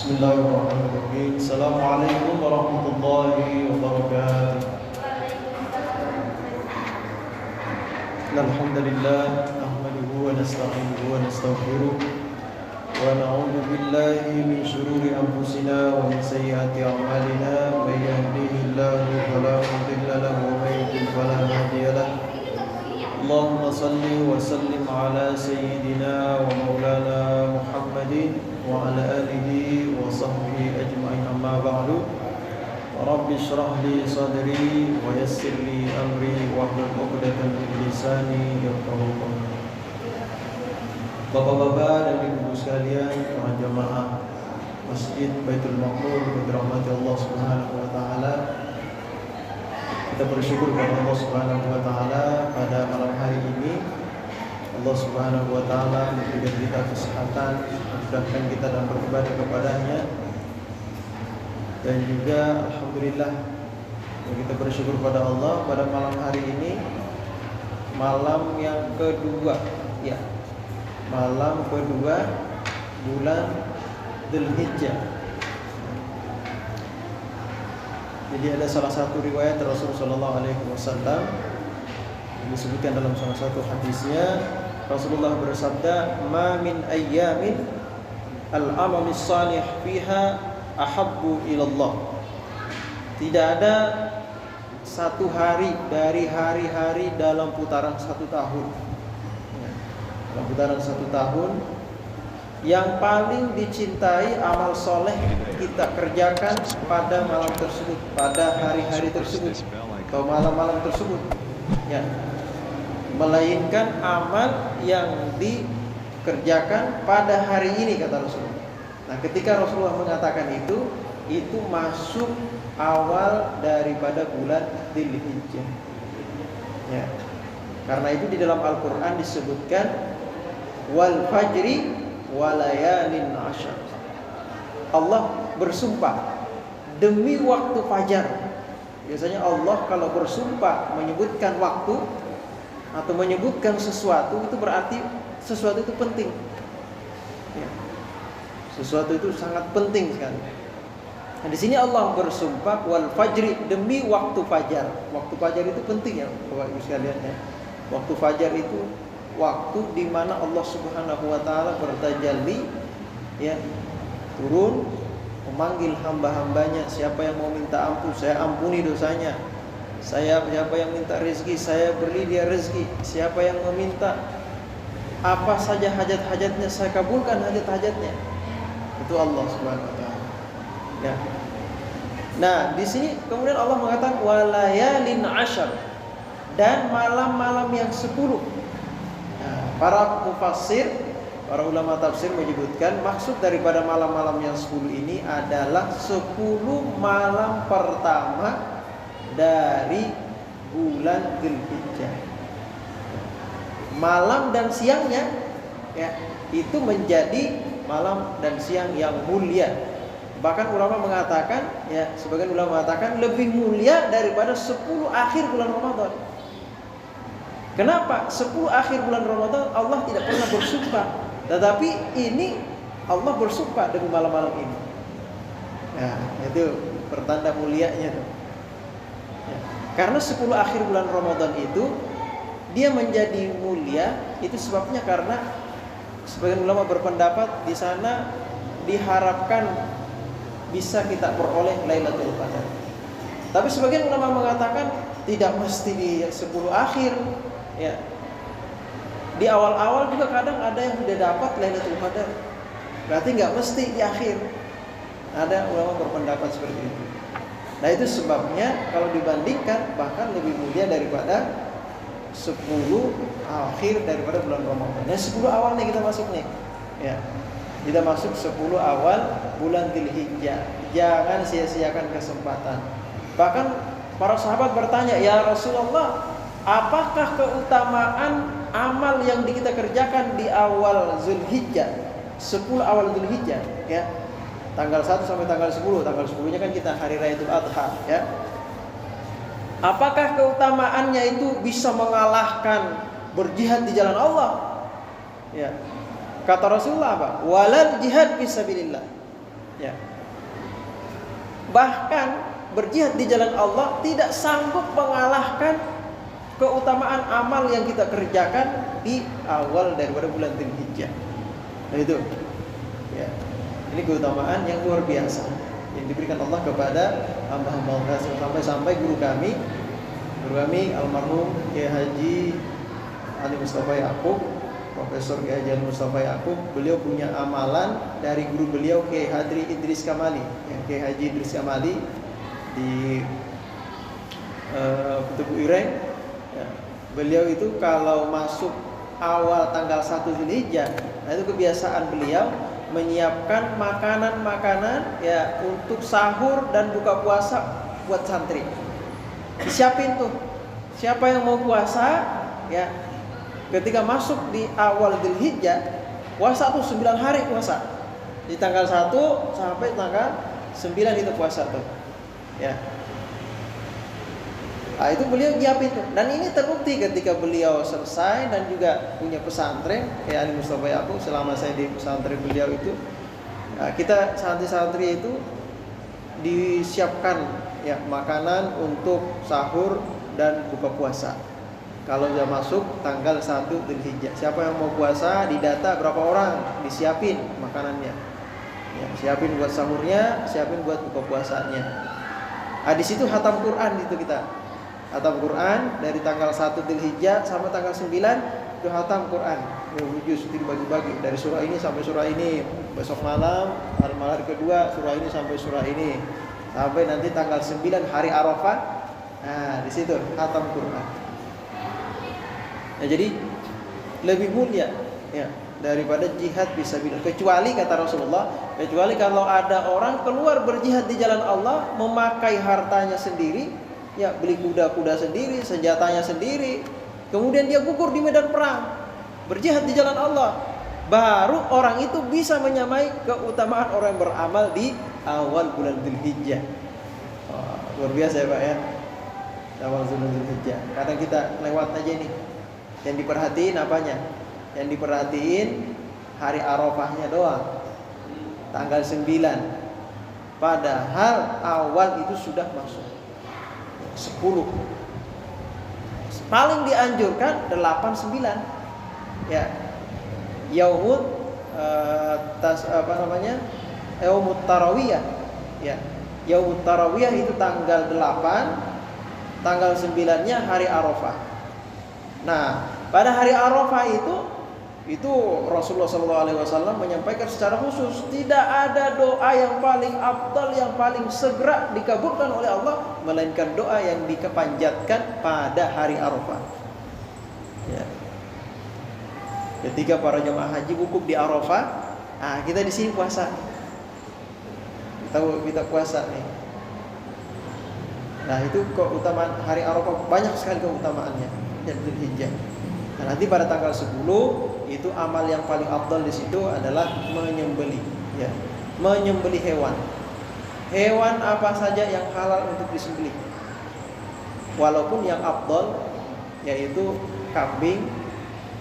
Bismillahirrahmanirrahim. Assalamualaikum warahmatullahi wabarakatuh. Alhamdulillah nahmaduhu wa nasta'inuhu wa nastaghfiruh wa na'udzu billahi min shururi anfusina wa min sayyiati a'malina. May yahdihillahu fala mudilla lahu wa may yudlil fala hadiya lahu. Allahumma salli wa sallim ala sayyidina wa maulana Muhammadin wa ala alihi wa sahbihi ajma'in, amma ba'du. Rabbi shrah li sadri wa yassir li amri wahlul 'uqdatam min lisani yafqahu qawli. Bapak-bapak dan ibu sekalian, para jamaah Masjid Baitul Maqmur, dirahmati Allah Subhanahu wa taala. Kita bersyukur kepada Allah Subhanahu wa taala pada malam hari ini. Allah Subhanahu wa taala memberikan kita kesehatan, memudahkan kita dalam beribadah kepadanya. Dan juga alhamdulillah kita bersyukur kepada Allah pada malam hari ini, malam yang kedua, ya. Malam kedua bulan Dzulhijjah. Jadi ada salah satu riwayat Rasulullah sallallahu alaihi wasallam yang disebutkan dalam salah satu hadisnya, Rasulullah bersabda, "Ma min ayyamin al-amal salih fiha ahabbu ilallah." Tidak ada satu hari dari hari-hari dalam putaran satu tahun, dalam putaran satu tahun, yang paling dicintai amal soleh kita kerjakan pada malam tersebut, pada hari-hari tersebut atau malam-malam tersebut, ya, melainkan amal yang dikerjakan pada hari ini, kata Rasulullah. Nah, ketika Rasulullah mengatakan itu masuk awal daripada bulan Dzulhijjah, ya. Karena itu di dalam Al-Quran disebutkan wal fajri walayalin ashar. Allah bersumpah demi waktu fajar. Biasanya Allah kalau bersumpah menyebutkan waktu atau menyebutkan sesuatu, itu berarti sesuatu itu penting, ya. Sesuatu itu sangat penting sekali. Nah, di sini Allah bersumpah wal fajri, demi waktu fajar. Waktu fajar itu penting, ya Bapak Ibu sekalian, ya. Waktu fajar itu waktu di mana Allah Subhanahu wa taala bertajalli, ya, turun memanggil hamba-hambanya. Siapa yang mau minta ampun, saya ampuni dosanya. Siapa yang minta rezeki, saya beri dia rezeki. Siapa yang meminta apa saja hajat-hajatnya, saya kabulkan hajat-hajatnya. Itu Allah Subhanahu wa taala, ya. Nah, di sini kemudian Allah mengatakan walayalin ashar, dan malam-malam yang 10. Para mufassir, para ulama tafsir menyebutkan maksud daripada malam-malam yang 10 ini adalah 10 malam pertama dari bulan Dzulhijjah. Malam dan siangnya, ya, itu menjadi malam dan siang yang mulia. Bahkan ulama mengatakan, ya, sebagian ulama mengatakan lebih mulia daripada 10 akhir bulan Ramadan. Kenapa? 10 akhir bulan Ramadan Allah tidak pernah bersumpah, tetapi ini Allah bersumpah demi malam-malam ini. Nah, itu pertanda mulianya tuh, ya. Karena 10 akhir bulan Ramadan itu dia menjadi mulia, itu sebabnya karena sebagian ulama berpendapat di sana diharapkan bisa kita peroleh Lailatul Qadar. Tapi sebagian ulama mengatakan tidak mesti di 10 akhir, ya. Di awal-awal juga kadang ada yang sudah dapat Lailatul Qadar. Berarti nggak mesti di akhir. Ada ulama berpendapat seperti itu. Nah, itu sebabnya kalau dibandingkan bahkan lebih mulia daripada 10 akhir daripada bulan Ramadan. Nah, 10 awal nih kita masuk nih, ya. Kita masuk 10 awal bulan Dzulhijjah. Jangan sia-siakan kesempatan. Bahkan para sahabat bertanya, "Ya Rasulullah, apakah keutamaan amal yang kita kerjakan di awal Dzulhijjah, 10 awal Dzulhijjah, ya, tanggal 1 sampai tanggal 10. Tanggal 10-nya kan kita hari Raya Idul Adha, ya. Apakah keutamaannya itu bisa mengalahkan berjihad di jalan Allah?" Ya. Kata Rasulullah apa? Walal jihad fisabilillah. Ya. Bahkan berjihad di jalan Allah tidak sanggup mengalahkan keutamaan amal yang kita kerjakan di awal daripada bulan Dzulhijjah. Nah itu. Ya. Ini keutamaan yang luar biasa yang diberikan Allah kepada hamba-hamba sampai guru kami almarhum Kiai Haji Ali Mustafa Yaqub, Profesor Kiai Haji Ali Mustafa Yaqub, beliau punya amalan dari guru beliau Kiai Hadri Idris Kamali, Kiai Haji Idris Kamali di Tebu Ireng. Ya. Beliau itu kalau masuk awal tanggal 1 Dzulhijjah, nah itu kebiasaan beliau menyiapkan makanan-makanan ya untuk sahur dan buka puasa buat santri. Disiapin tuh. Siapa yang mau puasa ya ketika masuk di awal Dzulhijjah, puasa tuh 9 hari puasa. Di tanggal 1 sampai tanggal 9 itu puasa tuh. Ya. Nah, itu beliau nyiapin tuh. Dan ini terbukti ketika beliau selesai dan juga punya pesantren kayak Ali Mustafa Yaqub. Selama saya di pesantren beliau itu, kita santri-santri itu disiapkan ya makanan untuk sahur dan buka puasa. Kalau sudah masuk tanggal 1 Dzulhijjah, siapa yang mau puasa didata berapa orang, disiapin makanannya. Ya, siapin buat sahurnya, siapin buat buka puasanya. Di situ khatam Quran itu kita. Khatam Quran dari tanggal 1 Dzulhijjah sampai tanggal 9 itu khatam Quran. Juz dibagi-bagi dari surah ini sampai surah ini. Besok malam, malam kedua surah ini sampai surah ini. Sampai nanti tanggal 9 hari Arafah. Nah, di situ khatam Quran. Nah, jadi lebih mulia ya daripada jihad fisabilillah. Kecuali kata Rasulullah, kecuali kalau ada orang keluar berjihad di jalan Allah memakai hartanya sendiri, ya beli kuda-kuda sendiri, senjatanya sendiri, kemudian dia gugur di medan perang, berjihad di jalan Allah, baru orang itu bisa menyamai keutamaan orang yang beramal di awal bulan Dzulhijjah. Luar biasa ya Pak ya, awal bulan Dzulhijjah. Kadang kita lewat aja nih. Yang diperhatiin apanya? Yang diperhatiin hari Arafahnya doang, tanggal 9. Padahal awal itu sudah masuk 10. Paling dianjurkan 8, 9. Ya. Yaumut Yaumut Tarawiyah. Ya. Yaumut Tarawiyah itu tanggal 8, tanggal 9-nya hari Arafah. Nah, pada hari Arafah itu Rasulullah SAW menyampaikan secara khusus, tidak ada doa yang paling afdal, yang paling segera dikabulkan oleh Allah melainkan doa yang dikepanjatkan pada hari Arafah. Ya. Ketika para jemaah haji wukuf di Arafah, kita di sini puasa. Kita puasa nih. Nah, itu keutamaan hari Arafah, banyak sekali keutamaannya. Dan Dzulhijjah. Nah, nanti pada tanggal 10 itu amal yang paling afdal di situ adalah menyembelih, ya. Menyembelih hewan. Hewan apa saja yang halal untuk disembelih. Walaupun yang afdal yaitu kambing,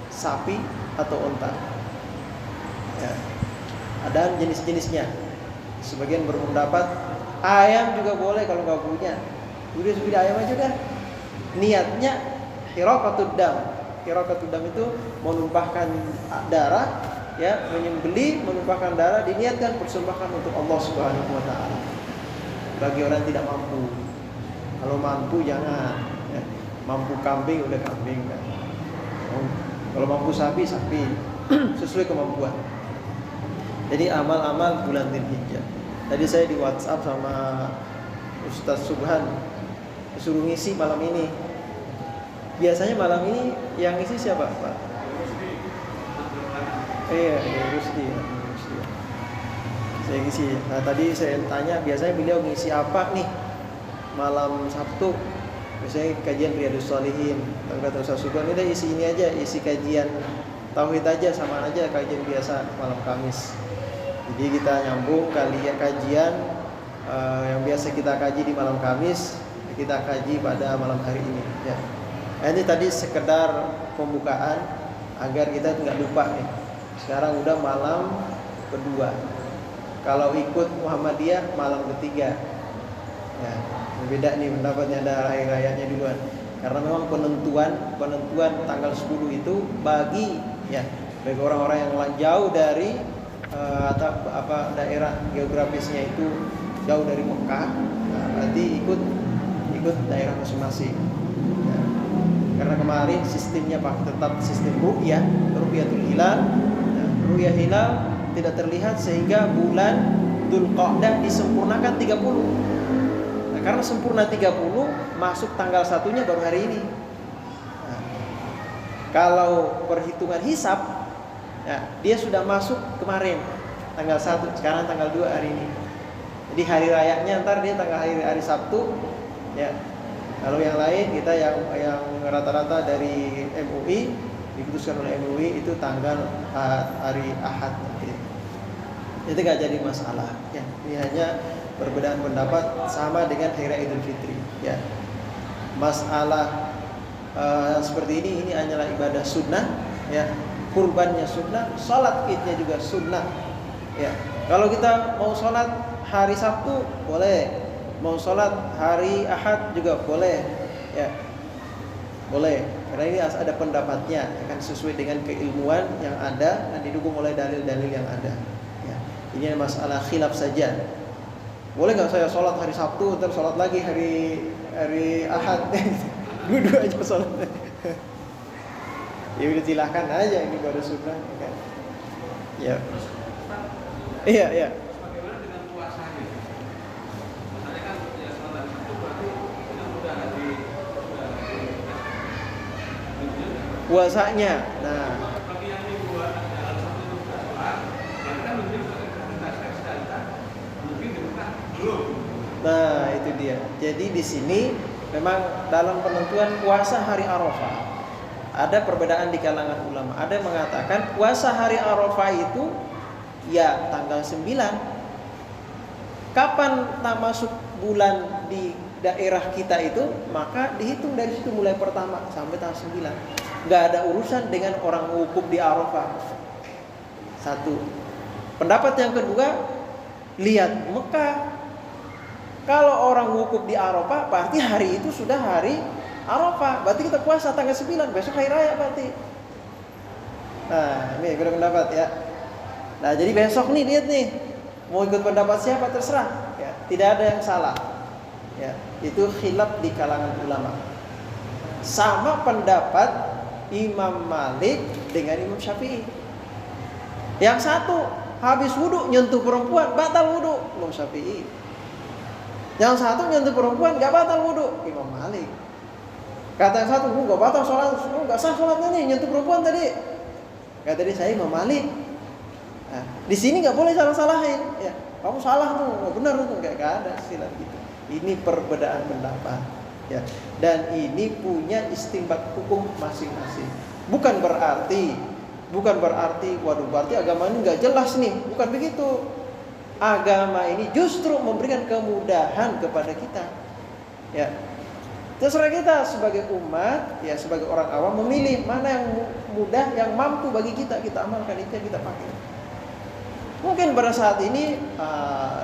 sapi atau unta. Ya. Ada jenis-jenisnya. Sebagian berpendapat ayam juga boleh kalau nggak punya. Udah sudah ayam aja dah. Niatnya Hiraqatud dam. Hiraqatud dam itu menumpahkan darah, ya, menyembelih, menumpahkan darah, diniatkan persembahkan untuk Allah Subhanahu wa taala. Bagi orang yang tidak mampu. Kalau mampu jangan, ya. Mampu kambing udah kambing kan. Kalau mampu sapi, sapi. Sesuai kemampuan. Jadi amal-amal bulan Dzulhijjah. Tadi saya di WhatsApp sama Ustaz Subhan, disuruh ngisi malam ini. Biasanya malam ini yang ngisi siapa, Pak? Iya, Rusdi. Saya ngisi. Nah, tadi saya tanya, biasanya beliau ngisi apa nih malam Sabtu? Biasanya kajian Riyadhus Shalihin. Kata Ustaz Subhan, udah isi ini aja, isi kajian tauhid aja, sama aja kajian biasa malam Kamis. Jadi kita nyambung kajian yang biasa kita kaji di malam Kamis, kita kaji pada malam hari ini, ya. Ini tadi sekedar pembukaan agar kita nggak lupa nih. Sekarang udah malam kedua. Kalau ikut Muhammadiyah malam ketiga. Ya, beda nih pendapatnya, ada hari rayanya duluan. Karena memang penentuan tanggal 10 itu bagi orang-orang yang jauh dari daerah geografisnya itu jauh dari Mekah, nah, berarti ikut daerah masing-masing. Ya. Karena kemarin sistemnya tetap sistem ru'yatul hilal. Nah, ru'yah hilal tidak terlihat sehingga bulan Dzulqa'dah disempurnakan 30. Nah, karena sempurna 30, masuk tanggal 1-nya baru hari ini. Nah, kalau perhitungan hisab, ya, dia sudah masuk kemarin tanggal 1, sekarang tanggal 2 hari ini. Jadi hari rayanya ntar dia tanggal hari Sabtu, ya. Kalau yang lain kita yang rata-rata dari MUI diputuskan oleh MUI itu tanggal hari Ahad. Itu nggak jadi masalah. Ya, ini hanya perbedaan pendapat sama dengan hari raya Idul Fitri. Ya, masalah seperti ini hanyalah ibadah sunnah. Ya, kurbannya sunnah, sholat idnya juga sunnah. Ya, kalau kita mau sholat hari Sabtu boleh, mau sholat hari Ahad juga boleh, ya boleh. Karena ini ada pendapatnya, akan sesuai dengan keilmuan yang ada dan didukung oleh dalil-dalil yang ada. Ya, ini masalah khilaf saja. Boleh nggak saya sholat hari Sabtu terus sholat lagi hari Ahad? Dua-duanya sholat. Ya udah silahkan aja, ini baru sunnah, kan? Ya. Iya. Bagaimana dengan puasanya? Misalnya kan ya sholat itu berarti kita udah hari puasanya. Nah, bagi yang dibuat dalam satu bulan sholat, berarti kan mungkin mungkin di Mekah belum. Nah, itu dia. Jadi di sini memang dalam penentuan puasa hari Arafah ada perbedaan di kalangan ulama. Ada yang mengatakan puasa hari Arafah itu ya tanggal 9. Kapan tak masuk bulan di daerah kita itu, maka dihitung dari situ mulai pertama sampai tanggal 9. Gak ada urusan dengan orang wukuf di Arafah. Satu. Pendapat yang kedua, lihat Mekah. Kalau orang wukuf di Arafah, berarti hari itu sudah hari Arafah. Berarti kita puasa tanggal 9, besok hari raya berarti. Nah, ini pendapat ya. Nah, jadi besok nih lihat nih, mau ikut pendapat siapa terserah. Ya, tidak ada yang salah. Ya, itu khilaf di kalangan ulama. Sama pendapat Imam Malik dengan Imam Syafi'i. Yang satu habis wudu nyentuh perempuan batal wudu, Imam Syafi'i. Yang satu nyentuh perempuan gak batal wudu, Imam Malik. Kata yang satu, gak batal sholat, gak sah sholatnya nih nyentuh perempuan tadi. Kata dia, saya Imam Malik. Nah, di sini nggak boleh salah-salahin, ya. Kamu salah tuh, nggak benar tuh, nggak ada istilah gitu. Ini perbedaan pendapat, ya. Dan ini punya istinbat hukum masing-masing. Bukan berarti, waduh, berarti agama ini nggak jelas nih. Bukan begitu. Agama ini justru memberikan kemudahan kepada kita, ya. Terserah kita sebagai umat, ya sebagai orang awam memilih mana yang mudah, yang mampu bagi kita amalkan, itu yang kita pakai. Mungkin pada saat ini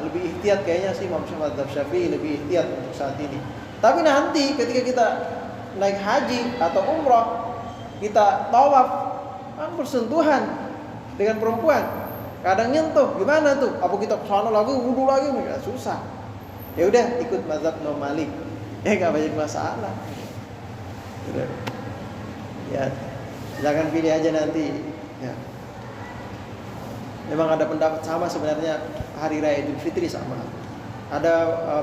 lebih ihtiyat kayaknya sih Imam Syafi'i lebih ihtiyat untuk saat ini. Tapi nanti ketika kita naik haji atau umrah, kita tawaf, kan bersentuhan dengan perempuan. Kadang nyentuh, gimana tuh? Apa kita kesana lagi, wudu lagi, nggak susah. Ya udah ikut mazhab Imam Malik. Ya nggak banyak masalah. Ya, jangan pilih aja nanti. Ya. Memang ada pendapat sama sebenarnya hari raya Idul Fitri sama. Ada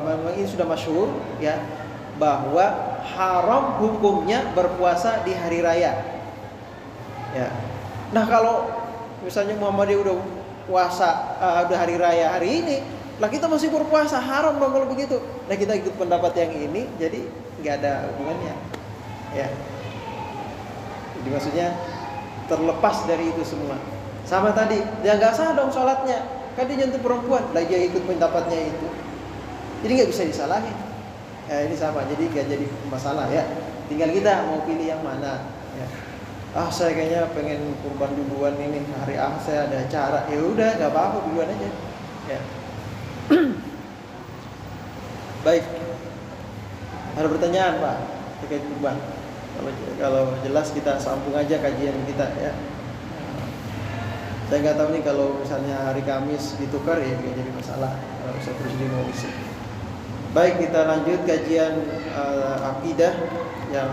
memang ini sudah masyhur ya bahwa haram hukumnya berpuasa di hari raya. Ya. Nah kalau misalnya Muhammadiyah udah puasa udah hari raya hari ini, lah kita masih berpuasa, haram dong kalau begitu. Nah kita ikut pendapat yang ini, jadi nggak ada hubungannya. Ya. Jadi maksudnya terlepas dari itu semua. Sama tadi, dia nggak sah dong sholatnya, kan dia nyentuh perempuan, lah dia ikut pendapatnya itu, jadi nggak bisa disalahin. Ya, ini sama, jadi nggak jadi masalah ya. Tinggal kita mau pilih yang mana. Ya. Saya kayaknya pengen kurban duluan ini hari saya ada acara, ya udah nggak apa-apa duluan aja. Ya. Baik. Ada pertanyaan Pak terkait kurban? Kalau jelas kita sambung aja kajian kita ya. Saya nggak tahu nih kalau misalnya hari Kamis ditukar ya jadi masalah. Kalau saya terus mau isi. Baik, kita lanjut kajian akidah yang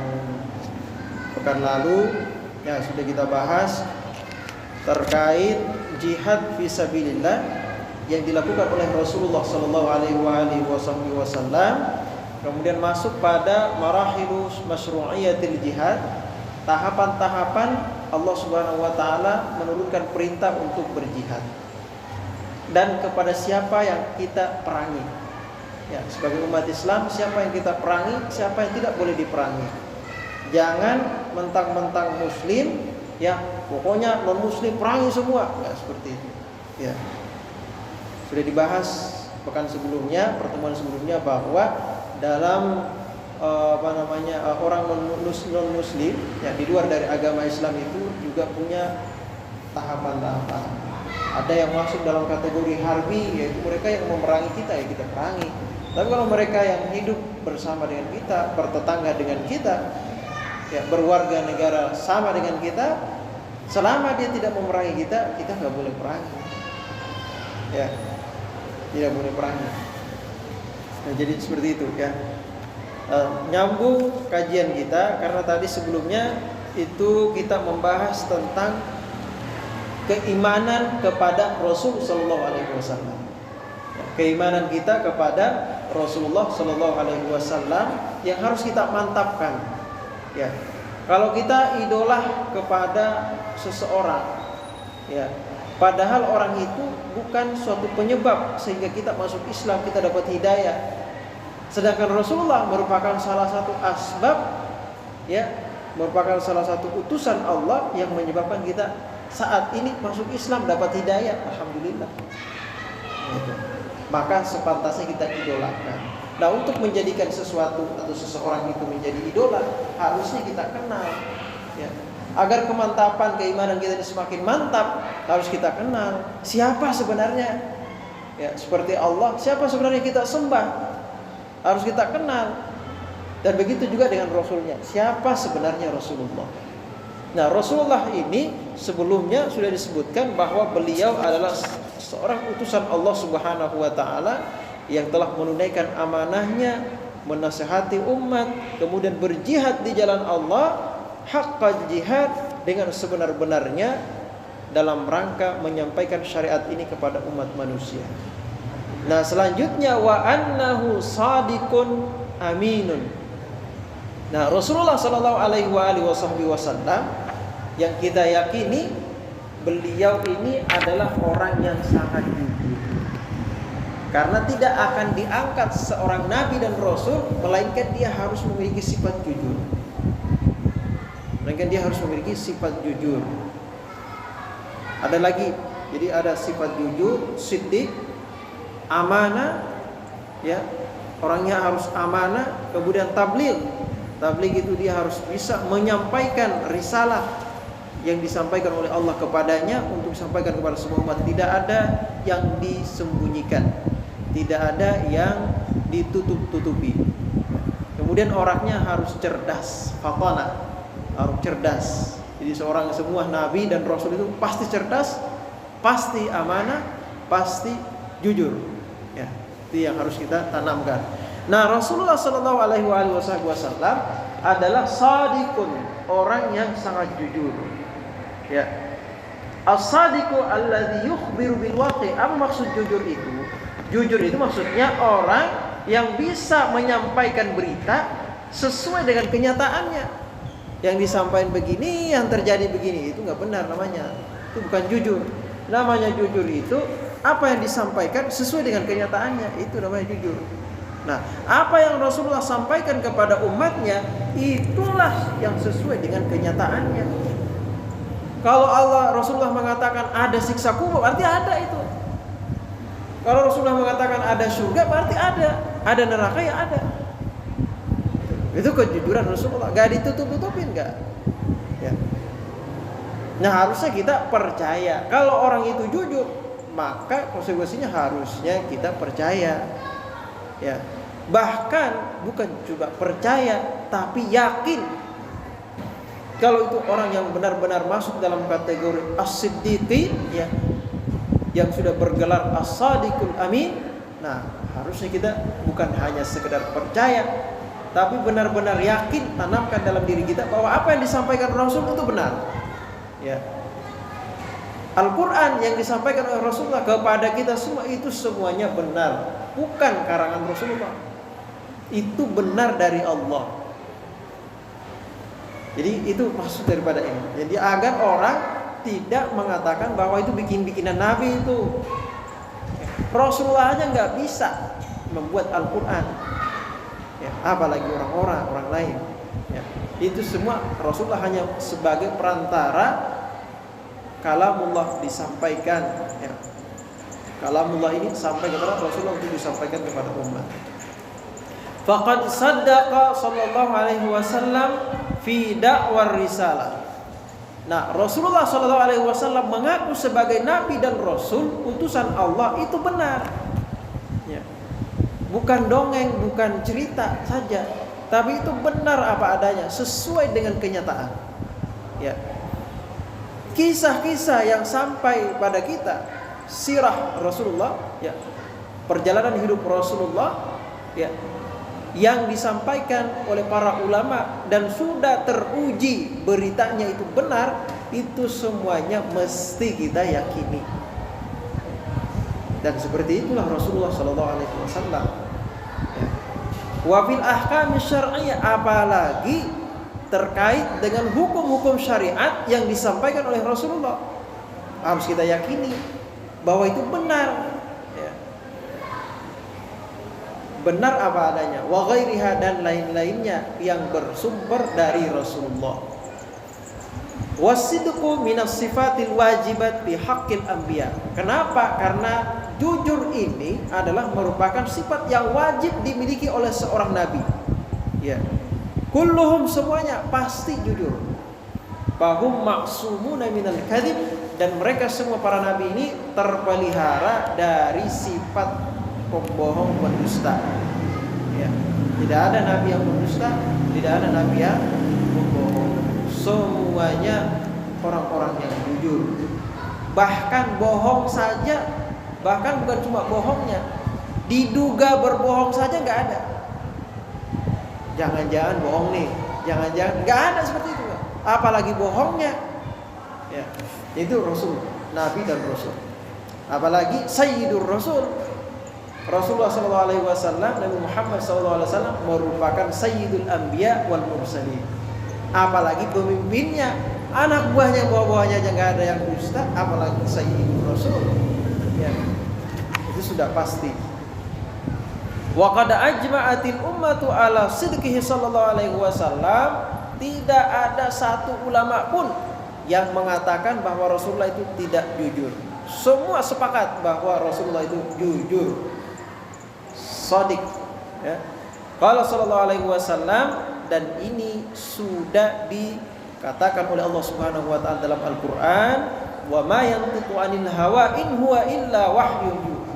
pekan lalu ya sudah kita bahas terkait jihad fisabilillah yang dilakukan oleh Rasulullah Sallallahu Alaihi Wasallam. Kemudian masuk pada marahilus masyru'iyatil jihad, tahapan-tahapan Allah Subhanahu wa taala menurunkan perintah untuk berjihad. Dan kepada siapa yang kita perangi. Ya, sebagai umat Islam, siapa yang kita perangi, siapa yang tidak boleh diperangi. Jangan mentang-mentang muslim, ya, pokoknya non-muslim perangi semua. Enggak seperti itu. Ya. Sudah dibahas pekan sebelumnya, pertemuan sebelumnya bahwa dalam orang non-muslim yang di luar dari agama Islam itu juga punya tahapan-tahapan. Ada yang masuk dalam kategori harbi, yaitu mereka yang memerangi kita, ya kita perangi. Tapi kalau mereka yang hidup bersama dengan kita, bertetangga dengan kita, ya berwarga negara sama dengan kita, selama dia tidak memerangi kita, kita nggak boleh perangi. Ya, tidak boleh perangi. Nah, jadi seperti itu ya. Nyambung kajian kita karena tadi sebelumnya itu kita membahas tentang keimanan kepada Rasul Sallallahu Alaihi Wasallam. Keimanan kita kepada Rasulullah Sallallahu Alaihi Wasallam yang harus kita mantapkan. Ya, kalau kita idola kepada seseorang, ya, padahal orang itu bukan suatu penyebab sehingga kita masuk Islam, kita dapat hidayah. Sedangkan Rasulullah merupakan salah satu asbab, ya, merupakan salah satu utusan Allah yang menyebabkan kita saat ini masuk Islam, dapat hidayah. Alhamdulillah. Maka sepantasnya kita idolakan. Nah, untuk menjadikan sesuatu atau seseorang itu menjadi idola, harusnya kita kenal, ya. Agar kemantapan keimanan kita semakin mantap, harus kita kenal siapa sebenarnya. Ya, seperti Allah, siapa sebenarnya kita sembah, harus kita kenal. Dan begitu juga dengan Rasulnya, siapa sebenarnya Rasulullah. Nah, Rasulullah ini sebelumnya sudah disebutkan bahwa beliau adalah seorang utusan Allah Subhanahu wa taala yang telah menunaikan amanahnya, menasihati umat, kemudian berjihad di jalan Allah, haqqal jihad, dengan sebenar-benarnya dalam rangka menyampaikan syariat ini kepada umat manusia. Nah, selanjutnya wa annahu shadiqun aminun. Nah, Rasulullah sallallahu alaihi wasallam yang kita yakini beliau ini adalah orang yang sangat jujur. Karena tidak akan diangkat seorang nabi dan rasul melainkan dia harus memiliki sifat jujur. Melainkan dia harus memiliki sifat jujur. Ada lagi, jadi ada sifat jujur, siddiq, amanah, ya, orangnya harus amanah. Kemudian tabligh. Tabligh itu dia harus bisa menyampaikan risalah yang disampaikan oleh Allah kepadanya untuk disampaikan kepada semua umat. Tidak ada yang disembunyikan, tidak ada yang ditutup-tutupi. Kemudian orangnya harus cerdas, fatana, harus cerdas. Jadi semua nabi dan rasul itu pasti cerdas, pasti amanah, pasti jujur. Ya, itu yang harus kita tanamkan. Nah, Rasulullah Sallallahu Alaihi Wasallam adalah shadiqun, orang yang sangat jujur. Ya, as-sadiqu alladzi yukhbiru bil waqi'. Apa maksud jujur itu? Jujur itu maksudnya orang yang bisa menyampaikan berita sesuai dengan kenyataannya. Yang disampaikan begini, yang terjadi begini, itu nggak benar namanya. Itu bukan jujur. Namanya jujur itu apa yang disampaikan sesuai dengan kenyataannya, itu namanya jujur. Nah, apa yang Rasulullah sampaikan kepada umatnya, itulah yang sesuai dengan kenyataannya. Kalau Rasulullah mengatakan ada siksa kubur, berarti ada itu. Kalau Rasulullah mengatakan ada surga, berarti ada neraka, ya ada. Itu kejujuran Rasulullah, gak ditutup-tutupin, gak. Ya. Nah, harusnya kita percaya kalau orang itu jujur, maka konsekuensinya harusnya kita percaya. Ya. Bahkan bukan juga percaya, tapi yakin. Kalau itu orang yang benar-benar masuk dalam kategori as-siddiqin, ya, yang sudah bergelar as-sadiqul amin, nah harusnya kita bukan hanya sekedar percaya, tapi benar-benar yakin, tanamkan dalam diri kita bahwa apa yang disampaikan Rasul itu benar. Ya. Al-Quran yang disampaikan oleh Rasulullah kepada kita semua itu semuanya benar, bukan karangan Rasulullah. Itu benar dari Allah. Jadi itu maksud daripada ini. Jadi agar orang tidak mengatakan bahwa itu bikin-bikinan Nabi itu. Rasulullah aja nggak bisa membuat Al-Quran. Ya, apalagi orang lain. Ya, itu semua Rasulullah hanya sebagai perantara. Kalamullah disampaikan. Ya. Kalamullah ini sampai kepada Rasulullah untuk disampaikan kepada umat. Faqad saddaqa sallallahu alaihi wasallam fi da'war risalah. Nah, Rasulullah sallallahu alaihi wasallam mengaku sebagai nabi dan rasul utusan Allah itu benar. Ya. Bukan dongeng, bukan cerita saja, tapi itu benar apa adanya, sesuai dengan kenyataan. Ya. Kisah-kisah yang sampai pada kita, sirah Rasulullah, ya, perjalanan hidup Rasulullah, ya, yang disampaikan oleh para ulama dan sudah teruji beritanya itu benar, itu semuanya mesti kita yakini. Dan seperti itulah Rasulullah sallallahu alaihi wasallam. Wa fil ahkam syar'iyyah, apalagi terkait dengan hukum-hukum syariat yang disampaikan oleh Rasulullah, harus kita yakini bahwa itu benar. Benar apa adanya, wa ghairiha, dan lain-lainnya yang bersumber dari Rasulullah. Wasidqu minas sifatil wajibat bi haqqil anbiya. Kenapa? Karena jujur ini adalah merupakan sifat yang wajib dimiliki oleh seorang nabi. Ya. Kulluhum, semuanya pasti jujur. Bahum maksumuna minal kadzib, dan mereka semua para nabi ini terpelihara dari sifat pembohong, pendusta. Ya. Tidak ada nabi yang pendusta, tidak ada nabi yang pembohong. Semuanya orang-orang yang jujur. Bahkan bohong saja, bahkan bukan cuma bohongnya, diduga berbohong saja nggak ada. Jangan-jangan bohong nih, jangan-jangan, nggak ada seperti itu. Apalagi bohongnya. Ya. Itu Rasul, nabi dan Rasul. Apalagi Sayyidur Rasul. Rasulullah SAW, Nabi Muhammad SAW merupakan Sayyidul Anbiya wal Mursalin. Apalagi pemimpinnya, anak buahnya, buah-buahnya aja nggak ada yang dusta, apalagi Sayyidul Rasul. Ya, itu sudah pasti. Wa qad ajma'atil ummatu ala sidqihi sallallahu alaihi wasallam. Tidak ada satu ulama pun yang mengatakan bahwa Rasulullah itu tidak jujur. Semua sepakat bahwa Rasulullah itu jujur, shadiq, ya. Qala sallallahu alaihi wasallam, dan ini sudah dikatakan oleh Allah Subhanahu wa taala dalam Al-Qur'an, wa ma yantiqu 'anil hawa in huwa illa wahyun yuha.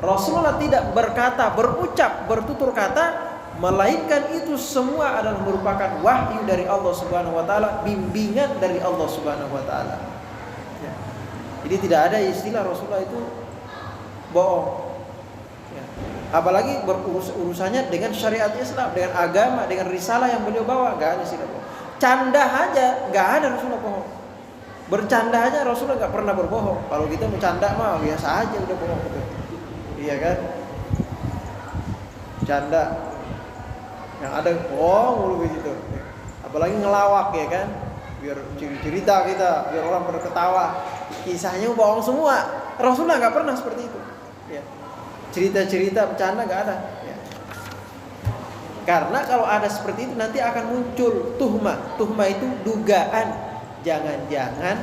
Rasulullah tidak berkata, berucap, bertutur kata, melainkan itu semua adalah merupakan wahyu dari Allah Subhanahu wa taala, bimbingan dari Allah Subhanahu wa taala. Ya. Jadi tidak ada istilah Rasulullah itu bohong. Apalagi urusannya dengan syariat Islam, dengan agama, dengan risalah yang beliau bawa, nggak ada istilah bohong. Canda aja nggak ada Rasulullah bohong. Bercanda aja Rasulullah nggak pernah berbohong. Kalau kita bercanda mah biasa aja udah bohong gitu. Iya kan? Canda yang ada bohong mulu begitu. Apalagi ngelawak, ya kan? Biar cerita kita, biar orang pada ketawa. Kisahnya bohong semua. Rasulullah nggak pernah seperti itu. Ya. Cerita-cerita bercanda nggak ada. Ya. Karena kalau ada seperti itu nanti akan muncul tuhmah. Tuhmah itu dugaan. Jangan-jangan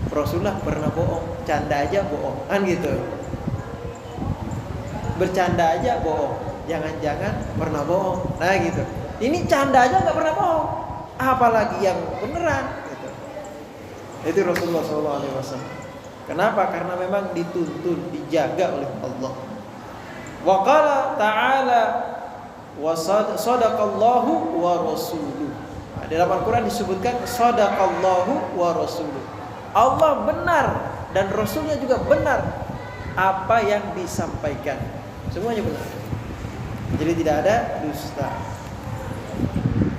Rasulullah pernah bohong, canda aja bohong, kan gitu. Bercanda aja bohong, jangan-jangan pernah bohong. Nah gitu. Ini canda aja nggak pernah bohong, apalagi yang beneran. Gitu. Itu Rasulullah SAW. Kenapa? Karena memang dituntun, dijaga oleh Allah. Wa qala ta'ala wa sadaqallahu wa rasuluh. Dalam Al-Quran disebutkan sadaqallahu wa rasuluh. Allah benar dan Rasulnya juga benar apa yang disampaikan. Semuanya benar. Jadi tidak ada dusta.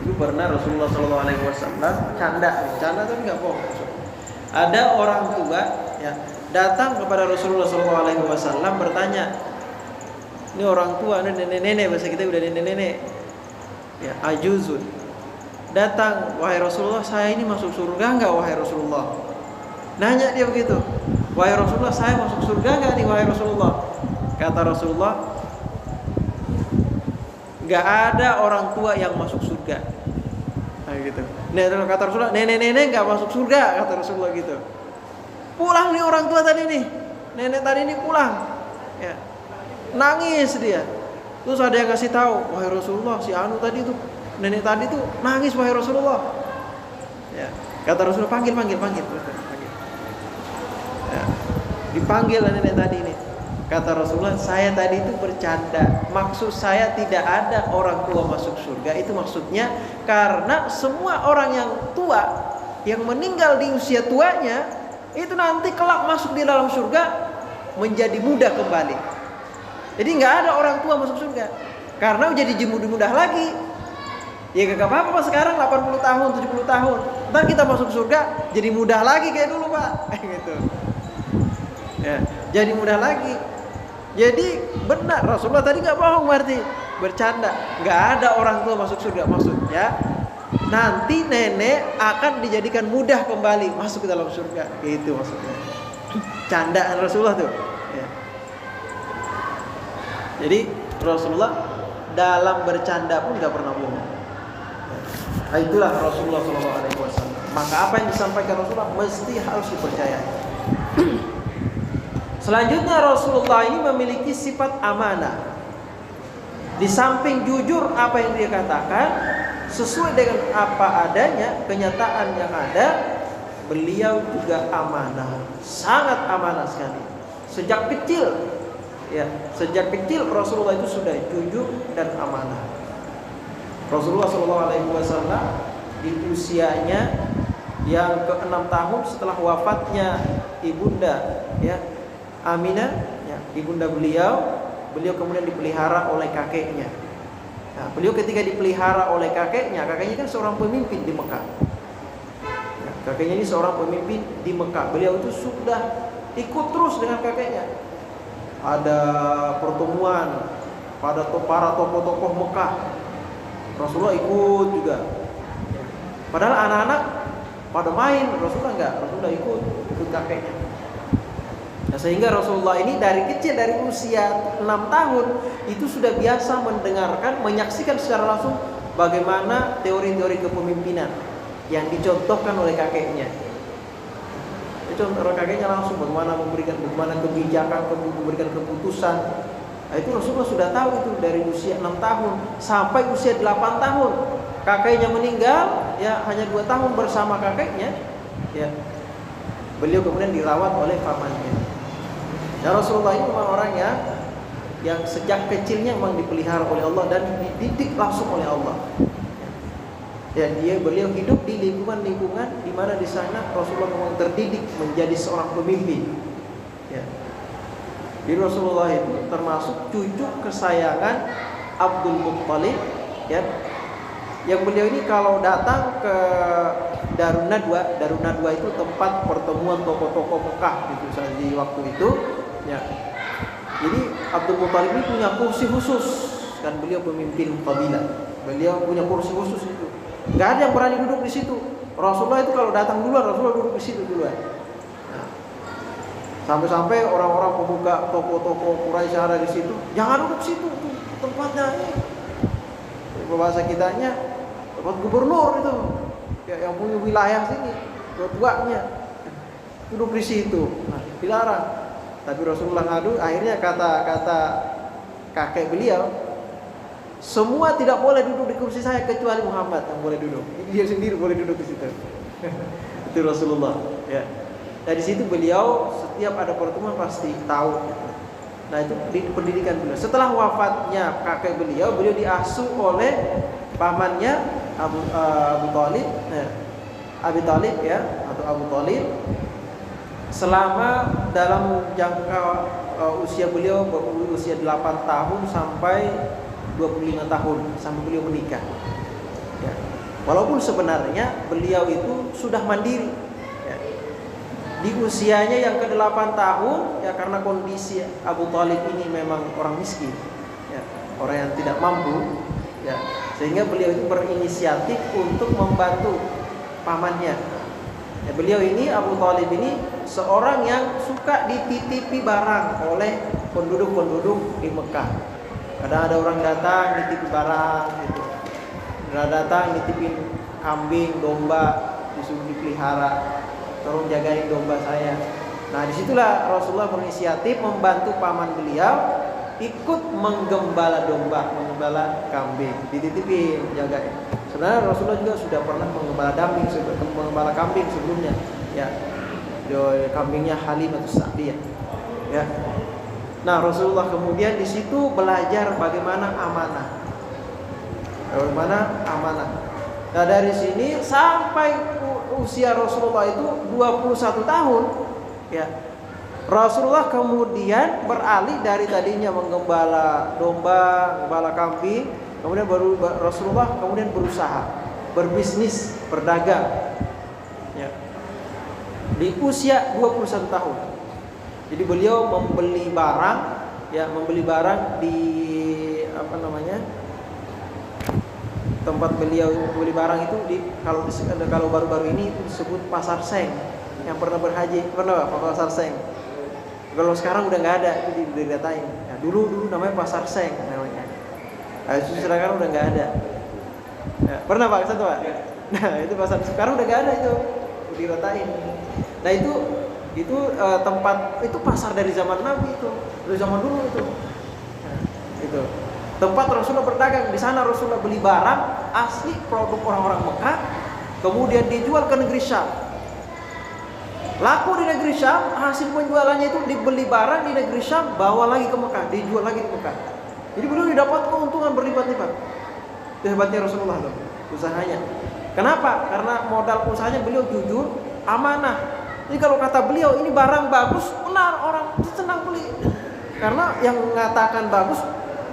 Itu pernah Rasulullah SAW canda itu nggak bohong. Ada orang tua ya datang kepada Rasulullah SAW bertanya, ini orang tua, ini nenek-nenek, bahasa kita udah nenek-nenek, ya ajuzun. Datang, wahai Rasulullah, saya ini masuk surga enggak wahai Rasulullah? Nanya dia begitu, wahai Rasulullah, saya masuk surga enggak nih wahai Rasulullah? Kata Rasulullah, enggak ada orang tua yang masuk surga. Nah gitu. Nah, kata Rasulullah, nenek-nenek enggak masuk surga, kata Rasulullah gitu. Pulang nih orang tua tadi nih, nenek tadi ini pulang, ya. Nangis dia. Terus ada yang kasih tahu, wahai Rasulullah, si Anu tadi tuh, nenek tadi tuh nangis wahai Rasulullah. Ya, kata Rasulullah, panggil. Ya, dipanggil nenek tadi ini. Kata Rasulullah, saya tadi itu bercanda. Maksud saya tidak ada orang tua masuk surga. Itu maksudnya karena semua orang yang tua, yang meninggal di usia tuanya, itu nanti kelak masuk di dalam surga menjadi muda kembali. Jadi nggak ada orang tua masuk surga karena jadi mudah lagi. Ya gak apa-apa Pak, sekarang 80 tahun, 70 tahun. Ntar kita masuk surga jadi mudah lagi kayak dulu Pak. Gitu. Ya, jadi mudah lagi. Jadi benar Rasulullah tadi nggak bohong, berarti bercanda. Nggak ada orang tua masuk surga, maksudnya nanti nenek akan dijadikan mudah kembali masuk ke dalam surga. Gitu maksudnya. Candaan Rasulullah tuh. Ya. Jadi Rasulullah dalam bercanda pun nggak pernah bohong. Nah, itulah Rasulullah SAW. Maka apa yang disampaikan Rasulullah mesti harus dipercayai. Selanjutnya Rasulullah ini memiliki sifat amanah. Di samping jujur apa yang dia katakan sesuai dengan apa adanya, kenyataan yang ada, beliau juga amanah, sangat amanah sekali. Sejak kecil, ya, sejak kecil Rasulullah itu sudah jujur dan amanah. Rasulullah SAW di usianya yang ke-6 tahun setelah wafatnya ibunda, ya, Aminah, ya, ibunda beliau kemudian dipelihara oleh kakeknya. Nah, beliau ketika dipelihara oleh kakeknya kan seorang pemimpin di Mekah. Nah, kakeknya ini seorang pemimpin di Mekah. Beliau itu sudah ikut terus dengan kakeknya. Ada pertemuan pada para tokoh-tokoh Mekah. Rasulullah ikut juga. Padahal anak-anak pada main, Rasulullah enggak. Rasulullah ikut kakeknya. Nah, sehingga Rasulullah ini dari kecil, dari usia 6 tahun itu sudah biasa mendengarkan, menyaksikan secara langsung bagaimana teori-teori kepemimpinan yang dicontohkan oleh kakeknya. Dicontoh oleh kakeknya langsung bagaimana kebijakan, memberikan keputusan. Nah, itu Rasulullah sudah tahu itu dari usia 6 tahun sampai usia 8 tahun. Kakeknya meninggal, ya hanya 2 tahun bersama kakeknya, ya. Beliau kemudian dirawat oleh pamannya. Ya, Rasulullah ini memang orang yang sejak kecilnya memang dipelihara oleh Allah dan dididik langsung oleh Allah. Ya, beliau hidup di lingkungan di mana di sana Rasulullah memang terdidik menjadi seorang pemimpin. Ya. Di Rasulullah itu termasuk cucu kesayangan Abdul Muttalib, ya. Yang beliau ini kalau datang ke Darun Nadwa itu tempat pertemuan tokoh-tokoh Mekah gitu di waktu itu, ya. Jadi Abdul Muttalib ini punya kursi khusus, kan beliau pemimpin kabilah. Beliau punya kursi khusus itu. Enggak ada yang berani duduk di situ. Rasulullah itu kalau datang duluan, Rasulullah duduk di situ duluan. Nah, sampai-sampai orang-orang pemuka tokoh-tokoh Quraisy ada di situ, jangan duduk situ, tempatnya bahasa kitanya tempat gubernur itu, ya, yang punya wilayah sini, ketuanya duduk di situ. Nah, dilarang. Tapi Rasulullah ngadu, akhirnya kata kakek beliau, semua tidak boleh duduk di kursi saya kecuali Muhammad yang boleh duduk. Dia sendiri boleh duduk di situ. Itu Rasulullah, ya. Dari situ beliau setiap ada pertemuan pasti tahu. Nah itu pendidikan beliau. Setelah wafatnya kakek beliau, beliau diasuh oleh pamannya Abu Thalib, Abi Thalib ya, atau Abu Thalib, selama dalam jangka usia beliau berusia 8 tahun sampai 25 tahun sampai beliau menikah. Ya. Walaupun sebenarnya beliau itu sudah mandiri. Ya. Di usianya yang ke-8 tahun, ya karena kondisi Abu Thalib ini memang orang miskin, ya, orang yang tidak mampu, ya, sehingga beliau itu berinisiatif untuk membantu pamannya. Ya, beliau ini Abu Thalib ini seorang yang suka dititipi barang oleh penduduk-penduduk di Mekah. Kadang ada orang datang nitip barang gitu. Datang nitipin kambing, domba, disuruh dipelihara. Tolong jagain domba saya. Nah disitulah Rasulullah berinisiatif membantu paman beliau ikut menggembala domba, menggembala kambing, dititipin, jagain. Sebenarnya Rasulullah juga sudah pernah menggembala kambing sebelumnya. Ya, kambingnya Halimatus Sa'diyah. Ya. Nah Rasulullah kemudian di situ belajar bagaimana amanah. Bagaimana amanah. Nah dari sini sampai usia Rasulullah itu 21 tahun, ya. Rasulullah kemudian beralih dari tadinya menggembala domba, menggembala kambing, kemudian Rasulullah kemudian berusaha, berbisnis, berdagang. Ya. Di usia 21 tahun. Jadi beliau membeli barang, ya, membeli barang di tempat beliau beli barang itu kalau baru-baru ini disebut Pasar Seng. Yang pernah berhaji pernah Pasar Seng. Kalau sekarang udah nggak ada, itu diratain. Nah, dulu namanya Pasar Seng namanya. Nah, itu sekarang udah nggak ada. Ya, pernah Pak satu Pak? Nah itu pasar sekarang udah nggak ada, itu diratain. Nah itu tempat itu pasar dari zaman Nabi, itu dari zaman dulu itu. Nah, itu tempat Rasulullah berdagang. Di sana Rasulullah beli barang asli produk orang-orang Mekah, kemudian dijual ke negeri Syam. Laku di negeri Syam, hasil penjualannya itu dibeli barang di negeri Syam, bawa lagi ke Mekah, dijual lagi di Mekah. Jadi beliau dapat keuntungan berlipat-lipat. Itu hebatnya Rasulullah loh, usahanya. Kenapa? Karena modal usahanya beliau jujur, amanah. Jadi kalau kata beliau ini barang bagus, benar, orang senang beli. Karena yang mengatakan bagus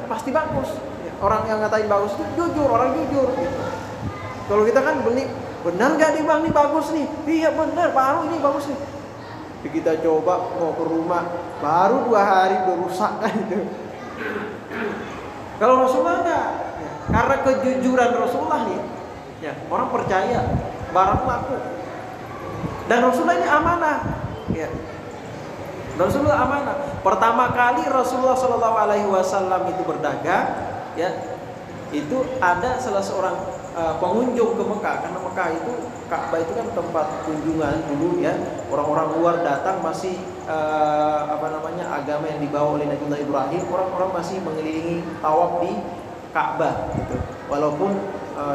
pasti bagus. Orang yang ngatain bagus itu jujur, orang jujur gitu. Kalau kita kan beli, benar nggak nih bang, ini bagus nih? Iya benar, baru ini bagus nih. Jadi kita coba mau ke rumah, baru 2 hari udah rusak kan itu. Kalau Rasulullah enggak, ya, karena kejujuran Rasulullah nih, ya, orang percaya barang laku. Dan Rasulullah ini amanah, ya. Rasulullah amanah. Pertama kali Rasulullah SAW itu berdagang, ya, itu ada salah seorang pengunjung ke Mekah, karena Mekah itu Ka'bah itu kan tempat kunjungan dulu, ya. Orang-orang luar datang masih agama yang dibawa oleh Nabi Ibrahim, orang-orang masih mengelilingi tawaf di Ka'bah gitu. Walaupun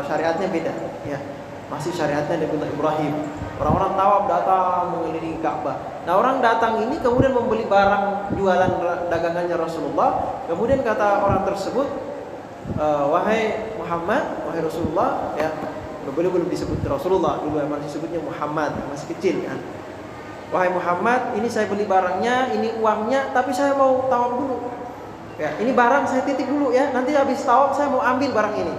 syariatnya beda, ya. Masih syariatnya Nabi Ibrahim. Orang-orang tawaf datang mengelilingi Ka'bah. Nah, orang datang ini kemudian membeli barang jualan dagangannya Rasulullah. Kemudian kata orang tersebut, wahai Muhammad, wahai Rasulullah, ya, belum disebut Rasulullah, dulu masih disebutnya Muhammad, masih kecil kan. Wahai Muhammad, ini saya beli barangnya, ini uangnya, tapi saya mau tawaf dulu. Ya, ini barang saya titip dulu ya, nanti habis tawaf saya mau ambil barang ini.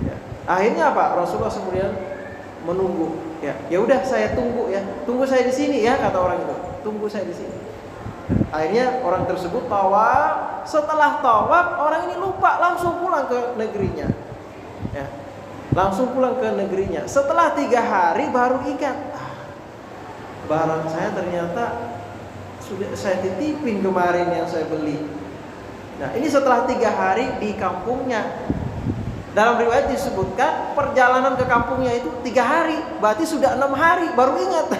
Ya. Akhirnya apa? Rasulullah kemudian menunggu. Ya udah saya tunggu ya, tunggu saya di sini ya, kata orang itu. Tunggu saya di sini. Akhirnya orang tersebut tawaf. Setelah tawaf, orang ini lupa, langsung pulang ke negerinya. Ya, langsung pulang ke negerinya. Setelah 3 hari baru ingat, barang saya ternyata sudah saya titipin kemarin yang saya beli. Nah ini setelah 3 hari di kampungnya. Dalam riwayat disebutkan perjalanan ke kampungnya itu 3 hari, berarti sudah 6 hari baru ingat.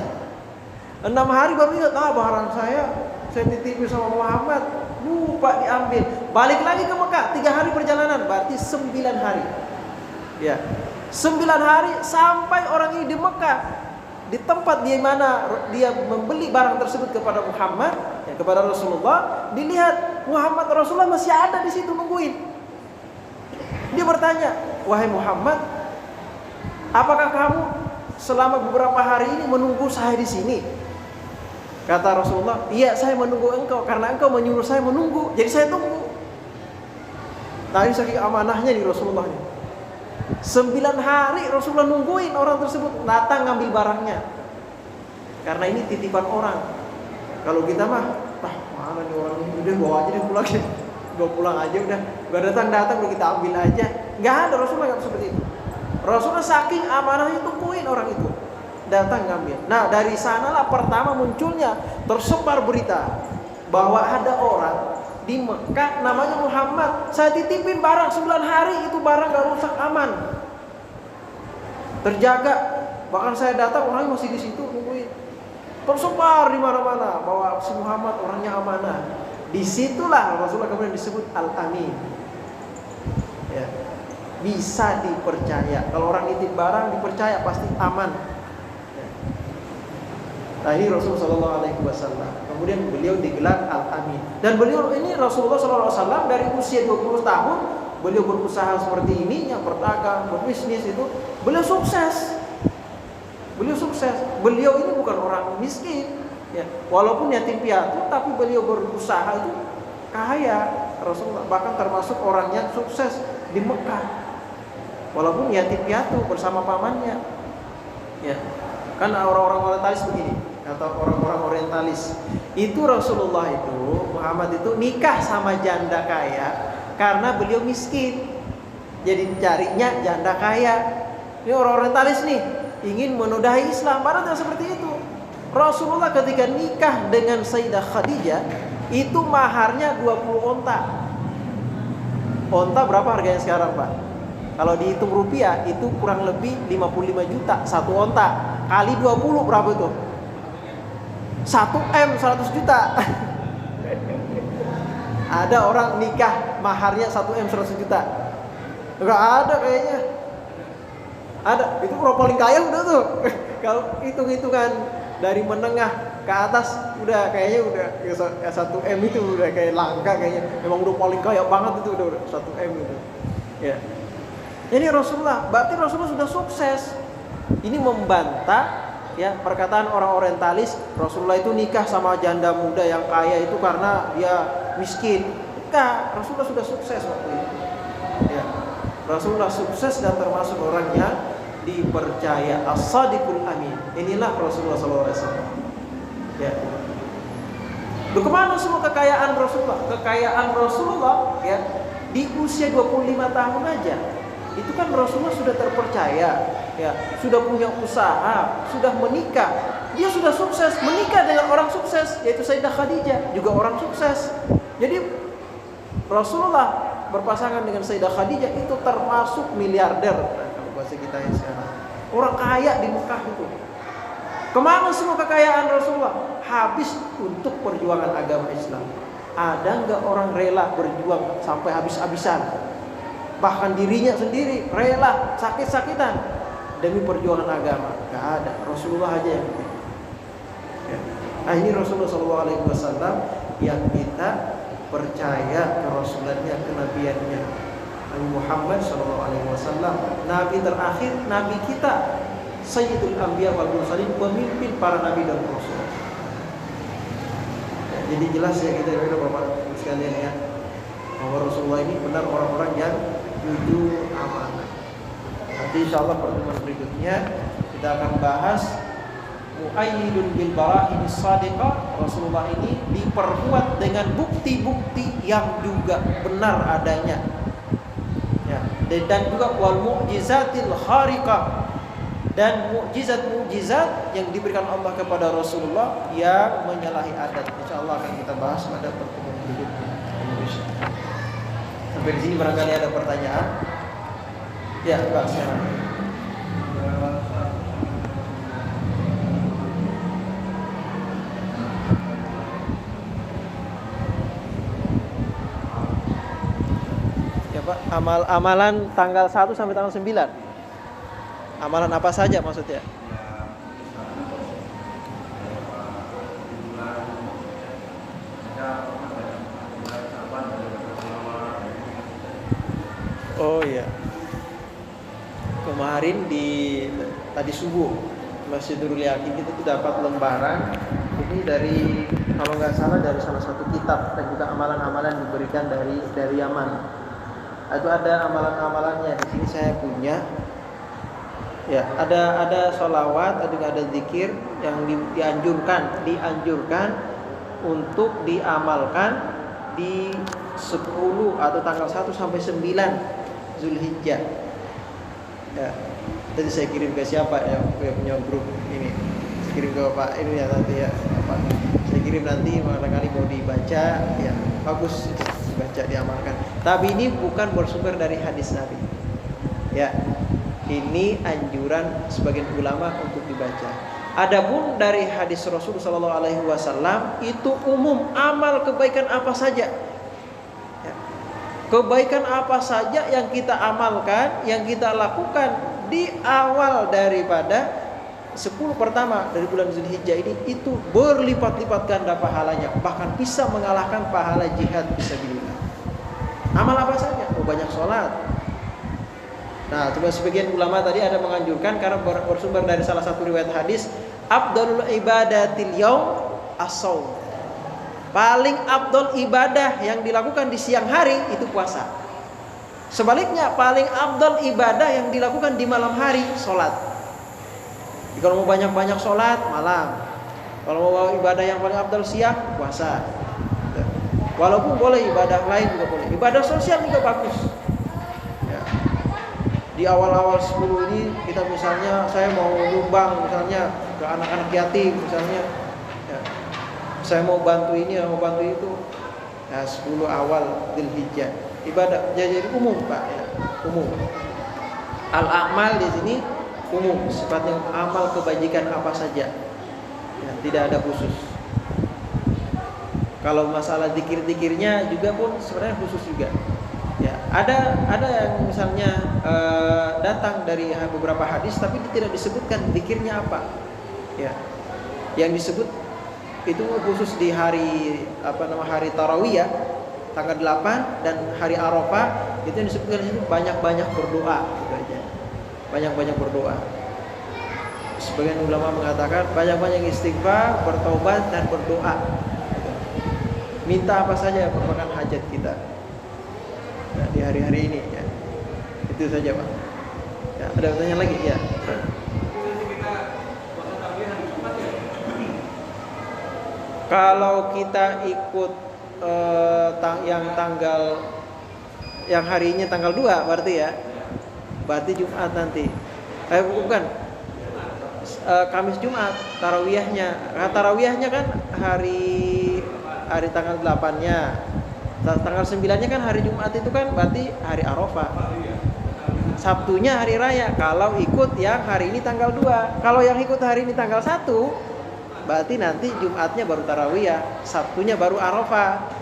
6 hari baru ingat, barang saya titipin sama Muhammad, lupa diambil. Balik lagi ke Mekah, 3 hari perjalanan, berarti 9 hari. Ya, 9 hari sampai orang ini di Mekah. di tempat di mana dia membeli barang tersebut kepada Muhammad, ya, kepada Rasulullah, dilihat Muhammad Rasulullah masih ada di situ nungguin. Dia bertanya, wahai Muhammad, apakah kamu selama beberapa hari ini menunggu saya di sini? Kata Rasulullah, iya saya menunggu engkau karena engkau menyuruh saya menunggu, jadi saya tunggu. Nah ini saking amanahnya nih Rasulullah nih. 9 hari Rasulullah nungguin orang tersebut datang ngambil barangnya. Karena ini titipan orang. Kalau kita mah, mana nih orang ini, udah bawa aja deh pulang. Bawa pulang aja udah. Gak datang udah kita ambil aja. Gak ada, Rasulullah gak seperti itu. Rasulullah saking amanahnya tungguin orang itu datang ngambil. Nah dari sanalah pertama munculnya tersebar berita bahwa ada orang di Mekah namanya Muhammad, saya titipin barang 9 hari, itu barang gak rusak, aman, terjaga. Bahkan saya datang orangnya masih di situ nungguin. Tersebar di mana-mana bahwa si Muhammad orangnya amanah. Disitulah Rasulullah kemudian disebut Al-Amin, ya, bisa dipercaya. Kalau orang nitip barang dipercaya pasti aman. Nah ini Rasulullah SAW. Kemudian beliau digelar Al-Amin. Dan beliau ini Rasulullah SAW dari usia 20 tahun beliau berusaha seperti ini, yang berdagang, berbisnis itu. Beliau sukses. Beliau ini bukan orang miskin, ya. Walaupun yatim piatu, tapi beliau berusaha itu kaya. Rasulullah bahkan termasuk orang yang sukses di Mekah. Walaupun yatim piatu bersama pamannya. Ya. Kan orang-orang orientalis begini. Kata orang-orang orientalis, itu Rasulullah itu, Muhammad itu nikah sama janda kaya karena beliau miskin. Jadi carinya janda kaya. Ini orang orientalis nih, ingin menodai Islam. Padahal tidak seperti itu. Rasulullah ketika nikah dengan Sayyidah Khadijah, itu maharnya 20 onta. Onta berapa harganya sekarang, Pak? Kalau dihitung rupiah itu kurang lebih 55 juta satu onta. Kali 20 berapa itu? 1M 100 juta. Ada orang nikah maharnya 1M 100 juta? Enggak ada kayaknya. Ada, itu orang paling kaya udah tuh. Kalau hitung-hitungan dari menengah ke atas udah kayaknya udah 1M itu udah kayak langka kayaknya. Memang udah paling kaya banget itu udah 1M itu. Ya. Ini Rasulullah, berarti Rasulullah sudah sukses. Ini membantah ya perkataan orang orientalis Rasulullah itu nikah sama janda muda yang kaya itu karena dia miskin. Enggak, Rasulullah sudah sukses waktu itu. Ya. Rasulullah sukses dan termasuk orang yang dipercaya, as-sadiqul amin. Inilah Rasulullah SAW. Ya. Loh, kemana semua kekayaan Rasulullah? Kekayaan Rasulullah ya di usia 25 tahun aja. Itu kan Rasulullah sudah terpercaya, ya, sudah punya usaha, sudah menikah. Dia sudah sukses, menikah dengan orang sukses, yaitu Sayyidah Khadijah, juga orang sukses. Jadi Rasulullah berpasangan dengan Sayyidah Khadijah itu termasuk miliarder, kalau bahasa kita yang sekarang. Orang kaya di Mekah itu. Kemana semua kekayaan Rasulullah? Habis untuk perjuangan agama Islam. Ada nggak orang rela berjuang sampai habis-habisan? Bahkan dirinya sendiri rela sakit-sakitan demi perjuangan agama. Gak ada, Rasulullah aja yang begitu. Ya. Nah ini Rasulullah SAW yang kita percaya kerasulannya, kenabiannya. Nabi Muhammad SAW, Nabi terakhir, Nabi kita, Sayyidul Anbiya wal Mursalin, pemimpin para Nabi dan Rasul. Ya, jadi jelas ya kita Bapak sekalian ya, bahwa Rasulullah ini benar orang-orang yang jujur, amanah. Nanti insya Allah pertemuan berikutnya kita akan bahas mu'ayyidun bil barahin shadiqah. Rasulullah ini diperkuat dengan bukti-bukti yang juga benar adanya, ya. Dan juga wal mu'jizatil khariqah, dan mukjizat-mukjizat yang diberikan Allah kepada Rasulullah yang menyalahi adat. Insya Allah akan kita bahas pada pertemuan berikutnya. Sampai di sini barangkali ada pertanyaan. Ya, Pak, sekarang. Ya, Pak, amalan tanggal 1 sampai tanggal 9. Amalan apa saja maksudnya? Oh iya. Kemarin tadi subuh Masjidul Yakin kita tuh dapat lembaran ini dari, kalau nggak salah, dari salah satu kitab, dan juga amalan-amalan diberikan dari Yaman. Itu ada amalan-amalannya. Di sini saya punya. Ya, ada sholawat, ada zikir yang dianjurkan untuk diamalkan di 10 atau tanggal 1 sampai 9 Zulhijjah. Ya, tadi saya kirim ke siapa ya, punya grup ini. Saya kirim ke Pak ini ya nanti ya, Pak. Saya kirim nanti, barangkali mau dibaca, ya bagus dibaca, diamalkan. Tapi ini bukan bersumber dari hadis Nabi. Ya. Ini anjuran sebagian ulama untuk dibaca. Adapun dari hadis Rasul sallallahu alaihi wasallam itu umum, amal kebaikan apa saja. Ya. Kebaikan apa saja yang kita amalkan, yang kita lakukan di awal daripada 10 pertama dari bulan Zulhijjah ini, itu berlipat-lipat ganda pahalanya, bahkan bisa mengalahkan pahala jihad fisabilillah. Amal apa saja? Oh, banyak sholat. Nah, cuma sebagian ulama tadi ada menganjurkan karena bersumber dari salah satu riwayat hadis, afdalul ibadatil yaum as-shaum. Paling afdal ibadah yang dilakukan di siang hari itu puasa. Sebaliknya, paling afdal ibadah yang dilakukan di malam hari sholat. Jadi, kalau mau banyak-banyak sholat malam. Kalau mau ibadah yang paling afdal siang, puasa. Walaupun boleh ibadah lain juga boleh. Ibadah sosial juga bagus. Di awal-awal 10 ini kita misalnya, saya mau nyumbang misalnya ke anak-anak yatim misalnya, ya, saya mau bantu ini, mau bantu itu. Nah, 10 awal Dzulhijjah ibadah jadi umum Pak, ya, umum. Al-amal di sini umum, sifatnya amal kebajikan apa saja, ya, tidak ada khusus. Kalau masalah zikir-zikirnya juga pun sebenarnya khusus juga. Ya, ada yang misalnya datang dari beberapa hadis tapi tidak disebutkan zikirnya apa. Ya. Yang disebut itu khusus di hari hari Tarawih ya, tanggal 8 dan hari Arafah, itu yang disebutkan di situ banyak-banyak berdoa gitu aja. Banyak-banyak berdoa. Sebagian ulama mengatakan banyak-banyak istighfar, bertobat dan berdoa. Minta apa saja yang merupakan hajat kita. Nah, di hari-hari ini ya. Itu saja Pak. Ya, ada pertanyaan lagi ya. Kalau kita ikut yang harinya tanggal 2 berarti ya. Berarti Jumat nanti. Bukan. Kamis Jumat tarawiyahnya. Nah, tarawiyahnya kan hari tanggal 8-nya. Tanggal 9-nya kan hari Jumat, itu kan berarti hari Arafah. Sabtunya hari raya. Kalau ikut yang hari ini tanggal 2. Kalau yang ikut hari ini tanggal 1, berarti nanti Jumatnya baru tarawih, Sabtunya baru Arafah,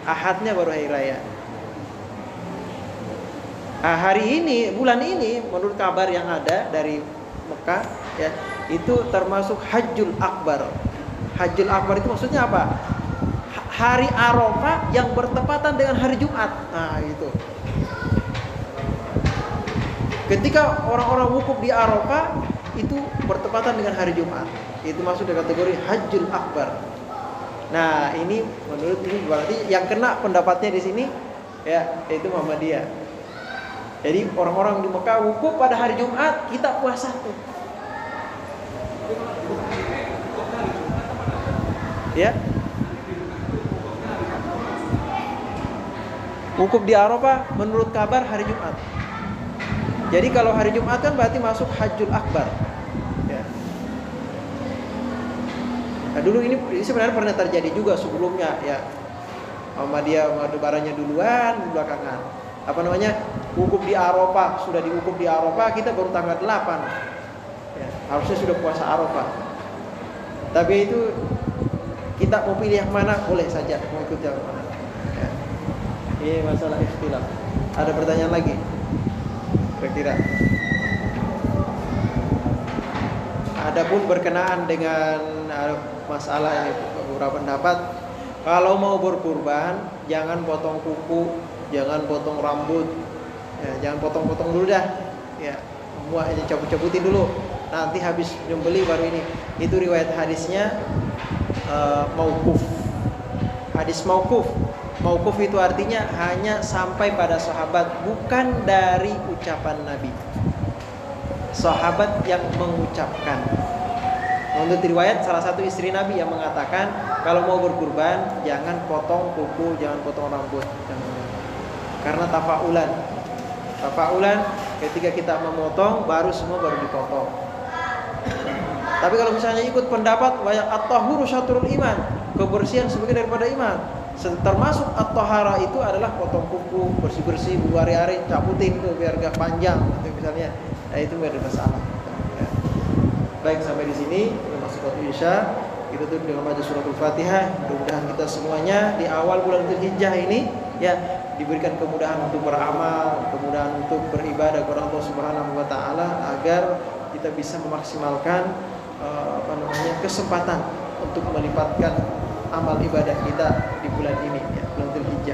Ahadnya baru hari raya. Nah, hari ini, bulan ini, menurut kabar yang ada dari Mekah ya, itu termasuk Hajjul Akbar. Hajjul Akbar itu maksudnya apa? Hari Arafah yang bertepatan dengan hari Jumat. Nah, itu. Ketika orang-orang wukuf di Arafah itu bertepatan dengan hari Jumat. Itu masuk dalam kategori Hajjul Akbar. Nah, ini menurut ini berarti yang kena pendapatnya di sini ya, itu Muhammadiyah. Jadi orang-orang di Mekah wukuf pada hari Jumat, kita puasa tuh. Ya. Wukuf di Arafah menurut kabar hari Jumat. Jadi kalau hari Jumat kan berarti masuk Hajjul Akbar. Ya. Nah, dulu ini sebenarnya pernah terjadi juga sebelumnya ya. Muhammadiyah lebarannya duluan, belakangan. Wukuf di Arafah, sudah diwukuf di Arafah, kita baru tanggal 8. Ya, harusnya sudah puasa Arafah. Tapi itu kita mau pilih yang mana boleh saja, mau ikut yang mana. Ya. Ini masalah ikhtilaf. Ada pertanyaan lagi? Kira-kira. Adapun berkenaan dengan masalah ini, beberapa pendapat, kalau mau berkurban jangan potong kuku, jangan potong rambut, Ya, jangan potong-potong dulu dah. Ya, semua aja cabut-cabutin dulu. Nanti habis nyembeli baru ini. Itu riwayat hadisnya mauquf. Hadis mauquf. Mauquf itu artinya hanya sampai pada sahabat, bukan dari ucapan Nabi. Sahabat yang mengucapkan. Menurut riwayat salah satu istri Nabi yang mengatakan kalau mau berkurban jangan potong kuku, jangan potong rambut. Karena tafaulan ketika kita memotong baru semua baru dipotong. Tapi kalau misalnya ikut pendapat at-tahuru syatrul iman, kebersihan sebagian daripada iman. Termasuk at-tahara itu adalah potong kuku, bersih-bersih, hari-hari cabutin tuh biar gak panjang gitu misalnya. Nah, itu enggak ada masalah. Ya. Baik, sampai di sini kita masuk waktu Isya. Kita tutup dengan baca suratul Fatihah. Mudah-mudahan kita semuanya di awal bulan Dzulhijjah ini ya diberikan kemudahan untuk beramal, kemudahan untuk beribadah kepada Allah Subhanahu wa taala agar kita bisa memaksimalkan kesempatan untuk melipatkan amal ibadah kita di bulan ini ya, bulan Dzulhijjah.